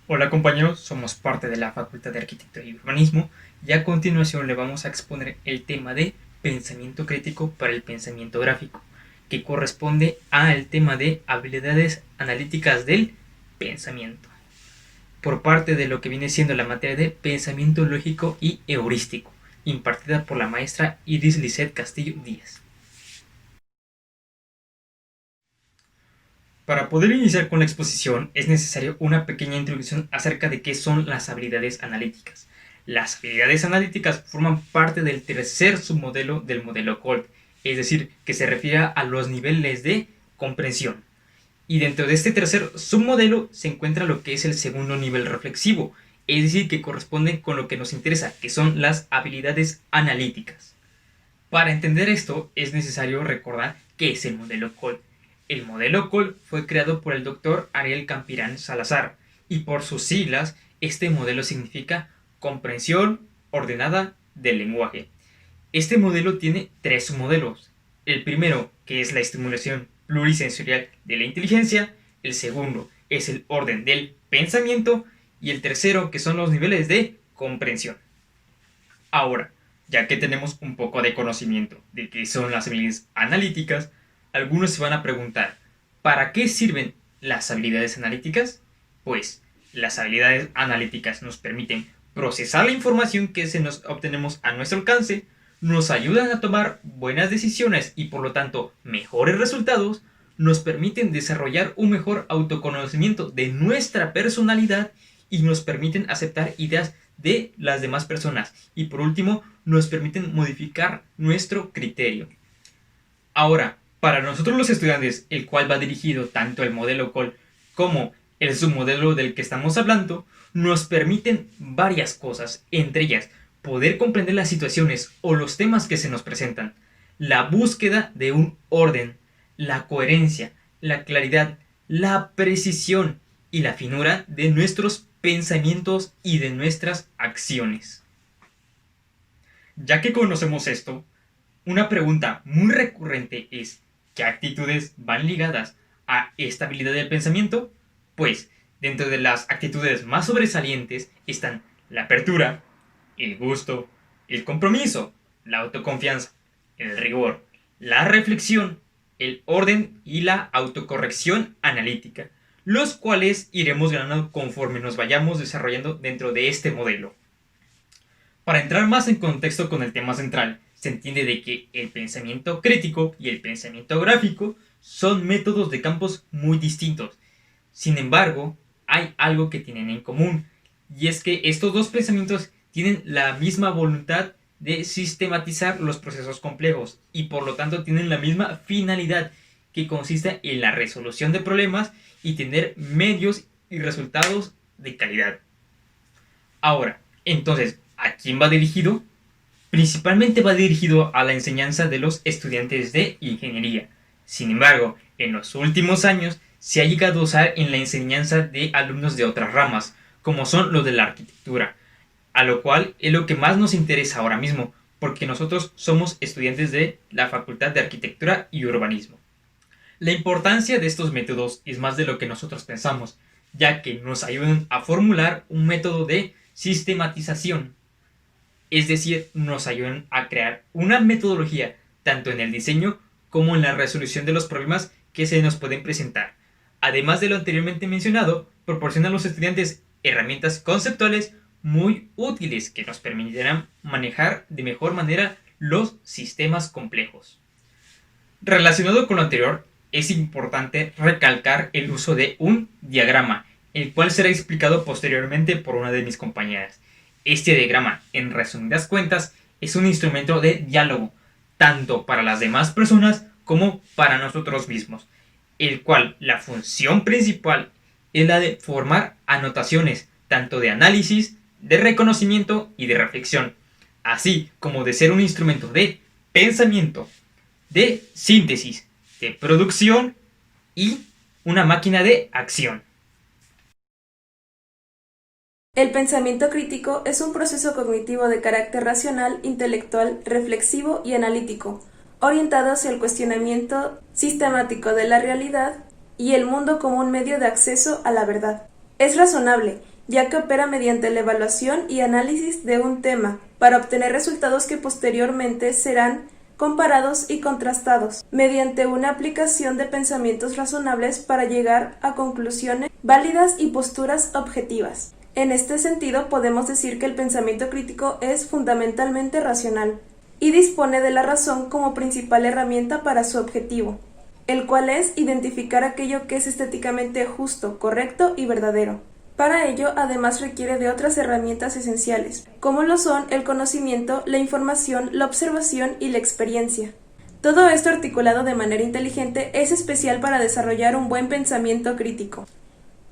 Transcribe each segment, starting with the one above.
Hola compañeros, somos parte de la Facultad de Arquitectura y Urbanismo y a continuación le vamos a exponer el tema de pensamiento crítico para el pensamiento gráfico, que corresponde al tema de habilidades analíticas del pensamiento, por parte de lo que viene siendo la materia de pensamiento lógico y heurístico, impartida por la maestra Iris Lisset Castillo Díaz. Para poder iniciar con la exposición es necesario una pequeña introducción acerca de qué son las habilidades analíticas. Las habilidades analíticas forman parte del tercer submodelo del modelo Kolb, es decir, que se refiere a los niveles de comprensión. Y dentro de este tercer submodelo se encuentra lo que es el segundo nivel reflexivo, es decir, que corresponde con lo que nos interesa, que son las habilidades analíticas. Para entender esto es necesario recordar qué es el modelo Kolb. El modelo Kolb fue creado por el doctor Ariel Campirán Salazar y por sus siglas este modelo significa comprensión ordenada del lenguaje. Este modelo tiene tres submodelos. El primero, que es la estimulación plurisensorial de la inteligencia, el segundo es el orden del pensamiento y el tercero, que son los niveles de comprensión. Ahora, ya que tenemos un poco de conocimiento de qué son las habilidades analíticas, algunos se van a preguntar, ¿para qué sirven las habilidades analíticas? Pues las habilidades analíticas nos permiten procesar la información que se nos obtenemos a nuestro alcance, nos ayudan a tomar buenas decisiones y por lo tanto mejores resultados, nos permiten desarrollar un mejor autoconocimiento de nuestra personalidad y nos permiten aceptar ideas de las demás personas. Y por último, nos permiten modificar nuestro criterio. Ahora, para nosotros los estudiantes, el cual va dirigido tanto el modelo Kolb como el submodelo del que estamos hablando, nos permiten varias cosas, entre ellas poder comprender las situaciones o los temas que se nos presentan, la búsqueda de un orden, la coherencia, la claridad, la precisión y la finura de nuestros pensamientos y de nuestras acciones. Ya que conocemos esto, una pregunta muy recurrente es, ¿qué actitudes van ligadas a esta habilidad del pensamiento? Pues, dentro de las actitudes más sobresalientes están la apertura, el gusto, el compromiso, la autoconfianza, el rigor, la reflexión, el orden y la autocorrección analítica, los cuales iremos ganando conforme nos vayamos desarrollando dentro de este modelo. Para entrar más en contexto con el tema central, se entiende de que el pensamiento crítico y el pensamiento gráfico son métodos de campos muy distintos. Sin embargo, hay algo que tienen en común, y es que estos dos pensamientos tienen la misma voluntad de sistematizar los procesos complejos y por lo tanto tienen la misma finalidad, que consiste en la resolución de problemas y tener medios y resultados de calidad. Ahora, entonces, ¿a quién va dirigido? Principalmente va dirigido a la enseñanza de los estudiantes de ingeniería. Sin embargo, en los últimos años se ha llegado a usar en la enseñanza de alumnos de otras ramas, como son los de la arquitectura, a lo cual es lo que más nos interesa ahora mismo, porque nosotros somos estudiantes de la Facultad de Arquitectura y Urbanismo. La importancia de estos métodos es más de lo que nosotros pensamos, ya que nos ayudan a formular un método de sistematización, es decir, nos ayudan a crear una metodología tanto en el diseño como en la resolución de los problemas que se nos pueden presentar. Además de lo anteriormente mencionado, proporciona a los estudiantes herramientas conceptuales muy útiles que nos permitirán manejar de mejor manera los sistemas complejos. Relacionado con lo anterior, es importante recalcar el uso de un diagrama, el cual será explicado posteriormente por una de mis compañeras. Este diagrama, en resumidas cuentas, es un instrumento de diálogo, tanto para las demás personas como para nosotros mismos, el cual la función principal es la de formar anotaciones, tanto de análisis, de reconocimiento y de reflexión, así como de ser un instrumento de pensamiento, de síntesis, de producción y una máquina de acción. El pensamiento crítico es un proceso cognitivo de carácter racional, intelectual, reflexivo y analítico, orientado hacia el cuestionamiento sistemático de la realidad y el mundo como un medio de acceso a la verdad. Es razonable ya que opera mediante la evaluación y análisis de un tema, para obtener resultados que posteriormente serán comparados y contrastados, mediante una aplicación de pensamientos razonables para llegar a conclusiones válidas y posturas objetivas. En este sentido, podemos decir que el pensamiento crítico es fundamentalmente racional y dispone de la razón como principal herramienta para su objetivo, el cual es identificar aquello que es estéticamente justo, correcto y verdadero. Para ello, además requiere de otras herramientas esenciales, como lo son el conocimiento, la información, la observación y la experiencia. Todo esto articulado de manera inteligente es especial para desarrollar un buen pensamiento crítico.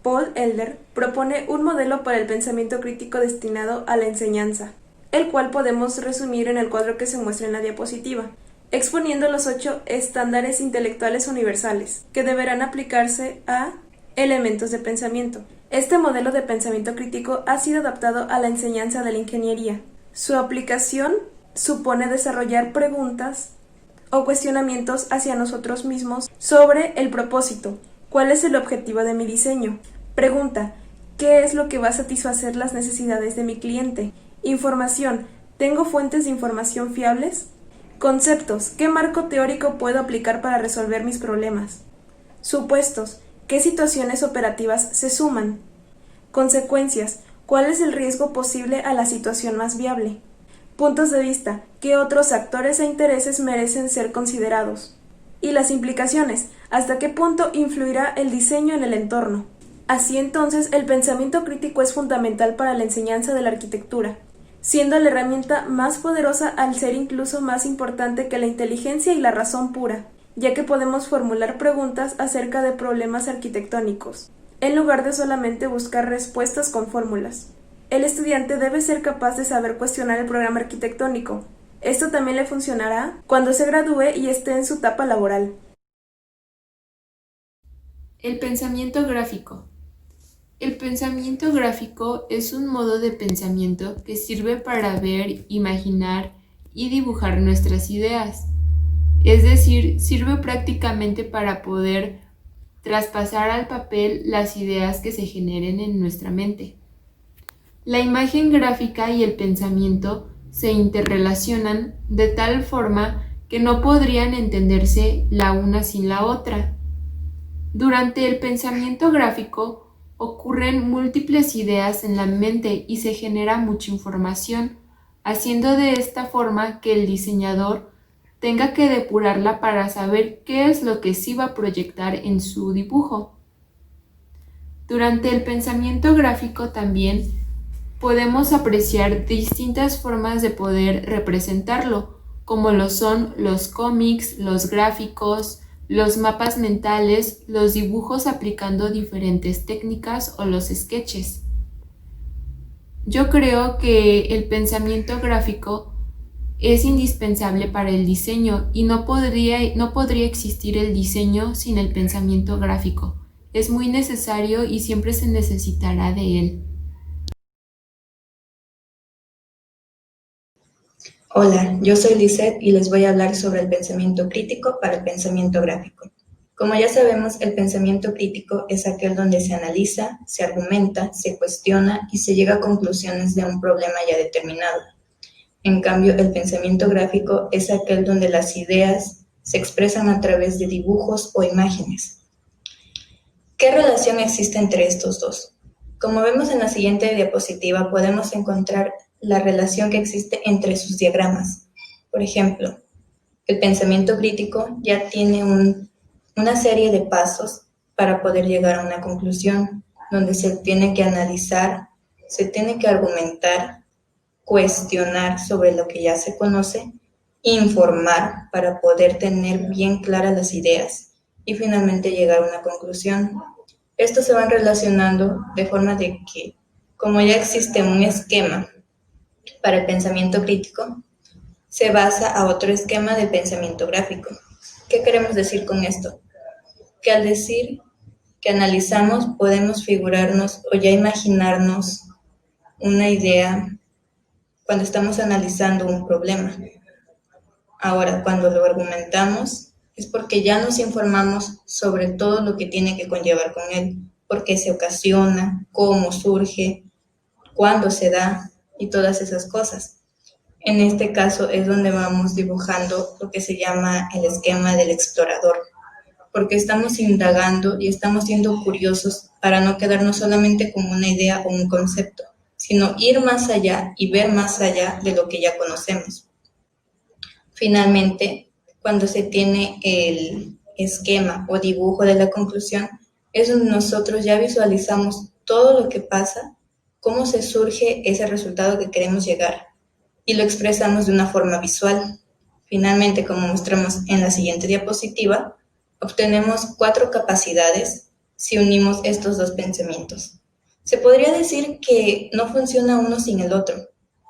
Paul Elder propone un modelo para el pensamiento crítico destinado a la enseñanza, el cual podemos resumir en el cuadro que se muestra en la diapositiva, exponiendo los 8 estándares intelectuales universales, que deberán aplicarse a elementos de pensamiento. Este modelo de pensamiento crítico ha sido adaptado a la enseñanza de la ingeniería. Su aplicación supone desarrollar preguntas o cuestionamientos hacia nosotros mismos sobre el propósito. ¿Cuál es el objetivo de mi diseño? Pregunta: ¿qué es lo que va a satisfacer las necesidades de mi cliente? Información: ¿tengo fuentes de información fiables? Conceptos: ¿qué marco teórico puedo aplicar para resolver mis problemas? Supuestos: ¿qué situaciones operativas se suman? Consecuencias: ¿cuál es el riesgo posible a la situación más viable? Puntos de vista: ¿qué otros actores e intereses merecen ser considerados? Y las implicaciones: ¿hasta qué punto influirá el diseño en el entorno? Así entonces, el pensamiento crítico es fundamental para la enseñanza de la arquitectura, siendo la herramienta más poderosa al ser incluso más importante que la inteligencia y la razón pura, ya que podemos formular preguntas acerca de problemas arquitectónicos, en lugar de solamente buscar respuestas con fórmulas. El estudiante debe ser capaz de saber cuestionar el programa arquitectónico. Esto también le funcionará cuando se gradúe y esté en su etapa laboral. El pensamiento gráfico. El pensamiento gráfico es un modo de pensamiento que sirve para ver, imaginar y dibujar nuestras ideas. Es decir, sirve prácticamente para poder traspasar al papel las ideas que se generen en nuestra mente. La imagen gráfica y el pensamiento se interrelacionan de tal forma que no podrían entenderse la una sin la otra. Durante el pensamiento gráfico ocurren múltiples ideas en la mente y se genera mucha información, haciendo de esta forma que el diseñador tenga que depurarla para saber qué es lo que sí va a proyectar en su dibujo. Durante el pensamiento gráfico también podemos apreciar distintas formas de poder representarlo, como lo son los cómics, los gráficos, los mapas mentales, los dibujos aplicando diferentes técnicas o los sketches. Yo creo que el pensamiento gráfico es indispensable para el diseño y no podría existir el diseño sin el pensamiento gráfico. Es muy necesario y siempre se necesitará de él. Hola, yo soy Lisette y les voy a hablar sobre el pensamiento crítico para el pensamiento gráfico. Como ya sabemos, el pensamiento crítico es aquel donde se analiza, se argumenta, se cuestiona y se llega a conclusiones de un problema ya determinado. En cambio, el pensamiento gráfico es aquel donde las ideas se expresan a través de dibujos o imágenes. ¿Qué relación existe entre estos dos? Como vemos en la siguiente diapositiva, podemos encontrar la relación que existe entre sus diagramas. Por ejemplo, el pensamiento crítico ya tiene una serie de pasos para poder llegar a una conclusión, donde se tiene que analizar, se tiene que argumentar, cuestionar sobre lo que ya se conoce, informar para poder tener bien claras las ideas y finalmente llegar a una conclusión. Estos se van relacionando de forma de que, como ya existe un esquema para el pensamiento crítico, se basa a otro esquema del pensamiento gráfico. ¿Qué queremos decir con esto? Que al decir que analizamos podemos figurarnos o ya imaginarnos una idea cuando estamos analizando un problema. Ahora, cuando lo argumentamos es porque ya nos informamos sobre todo lo que tiene que conllevar con él. por qué se ocasiona, cómo surge, cuándo se da y todas esas cosas. En este caso es donde vamos dibujando lo que se llama el esquema del explorador, porque estamos indagando y estamos siendo curiosos para no quedarnos solamente con una idea o un concepto, sino ir más allá y ver más allá de lo que ya conocemos. Finalmente, cuando se tiene el esquema o dibujo de la conclusión, es donde nosotros ya visualizamos todo lo que pasa, cómo se surge ese resultado que queremos llegar y lo expresamos de una forma visual. Finalmente, como mostramos en la siguiente diapositiva, obtenemos 4 capacidades si unimos estos dos pensamientos. Se podría decir que no funciona uno sin el otro,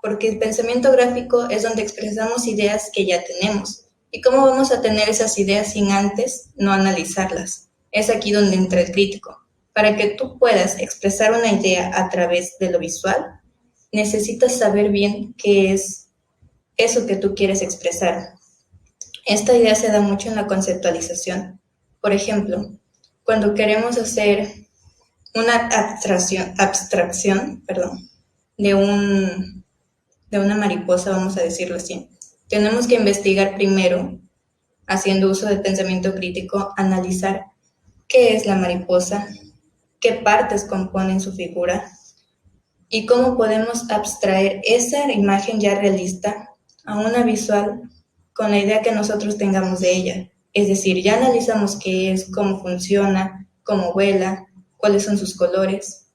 porque el pensamiento gráfico es donde expresamos ideas que ya tenemos. ¿Y cómo vamos a tener esas ideas sin antes no analizarlas? Es aquí donde entra el crítico. Para que tú puedas expresar una idea a través de lo visual, necesitas saber bien qué es eso que tú quieres expresar. Esta idea se da mucho en la conceptualización. Por ejemplo, cuando queremos hacer una abstracción de una mariposa, vamos a decirlo así, tenemos que investigar primero, haciendo uso del pensamiento crítico, analizar qué es la mariposa, qué partes componen su figura y cómo podemos abstraer esa imagen ya realista a una visual con la idea que nosotros tengamos de ella. Es decir, ya analizamos qué es, cómo funciona, cómo vuela, cuáles son sus colores.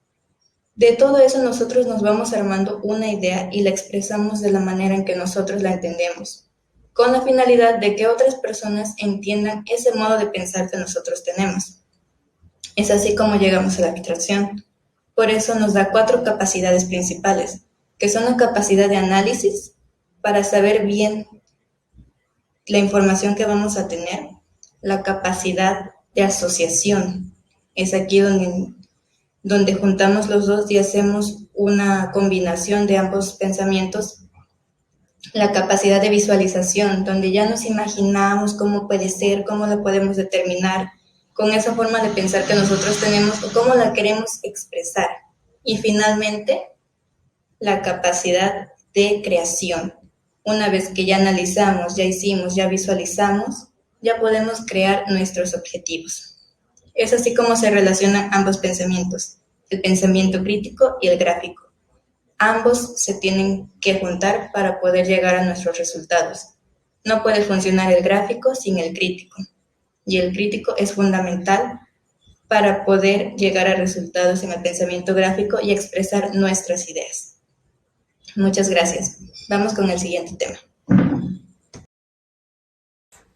De todo eso nosotros nos vamos armando una idea y la expresamos de la manera en que nosotros la entendemos, con la finalidad de que otras personas entiendan ese modo de pensar que nosotros tenemos. Es así como llegamos a la abstracción. Por eso nos da 4 capacidades principales, que son la capacidad de análisis, para saber bien la información que vamos a tener, la capacidad de asociación. Es aquí donde juntamos los dos y hacemos una combinación de ambos pensamientos. La capacidad de visualización, donde ya nos imaginamos cómo puede ser, cómo la podemos determinar, con esa forma de pensar que nosotros tenemos o cómo la queremos expresar. Y finalmente, la capacidad de creación. Una vez que ya analizamos, ya hicimos, ya visualizamos, ya podemos crear nuestros objetivos. Es así como se relacionan ambos pensamientos, el pensamiento crítico y el gráfico. Ambos se tienen que juntar para poder llegar a nuestros resultados. No puede funcionar el gráfico sin el crítico, y el crítico es fundamental para poder llegar a resultados en el pensamiento gráfico y expresar nuestras ideas. Muchas gracias. Vamos con el siguiente tema.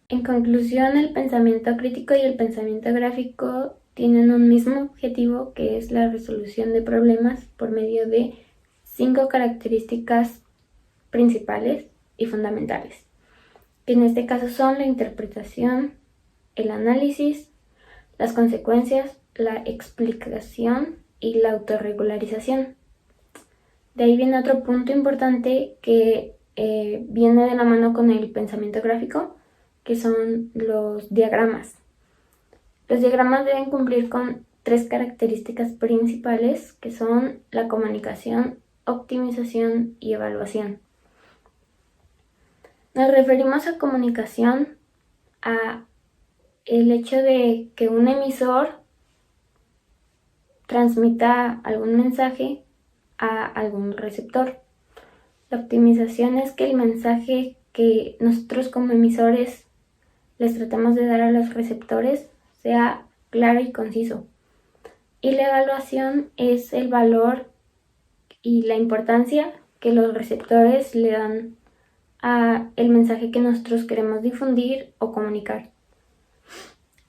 En conclusión, el pensamiento crítico y el pensamiento gráfico tienen un mismo objetivo, que es la resolución de problemas por medio de 5 características principales y fundamentales, que en este caso son la interpretación, el análisis, las consecuencias, la explicación y la autorregularización. De ahí viene otro punto importante que viene de la mano con el pensamiento gráfico, que son los diagramas. Los diagramas deben cumplir con 3 características principales, que son la comunicación, optimización y evaluación. Nos referimos a comunicación a el hecho de que un emisor transmita algún mensaje a algún receptor. La optimización es que el mensaje que nosotros como emisores les tratamos de dar a los receptores sea claro y conciso. Y la evaluación es el valor y la importancia que los receptores le dan a el mensaje que nosotros queremos difundir o comunicar.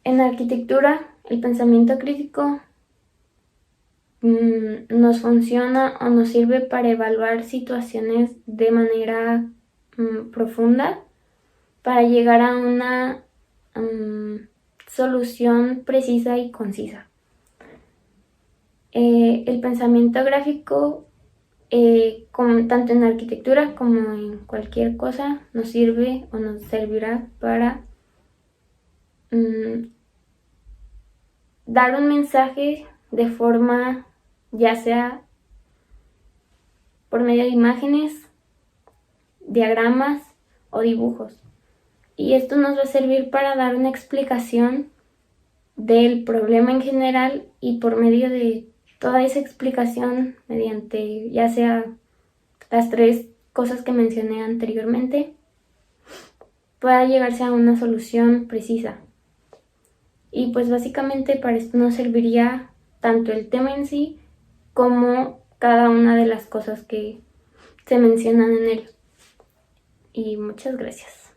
En arquitectura, el pensamiento crítico nos funciona o nos sirve para evaluar situaciones de manera profunda, para llegar a una solución precisa y concisa. El pensamiento gráfico, tanto en arquitectura como en cualquier cosa, nos sirve o nos servirá para dar un mensaje de forma ya sea por medio de imágenes, diagramas o dibujos. Y esto nos va a servir para dar una explicación del problema en general y por medio de toda esa explicación, mediante ya sea las 3 cosas que mencioné anteriormente, pueda llegarse a una solución precisa. Y pues básicamente para esto nos serviría tanto el tema en sí como cada una de las cosas que se mencionan en él. Y muchas gracias.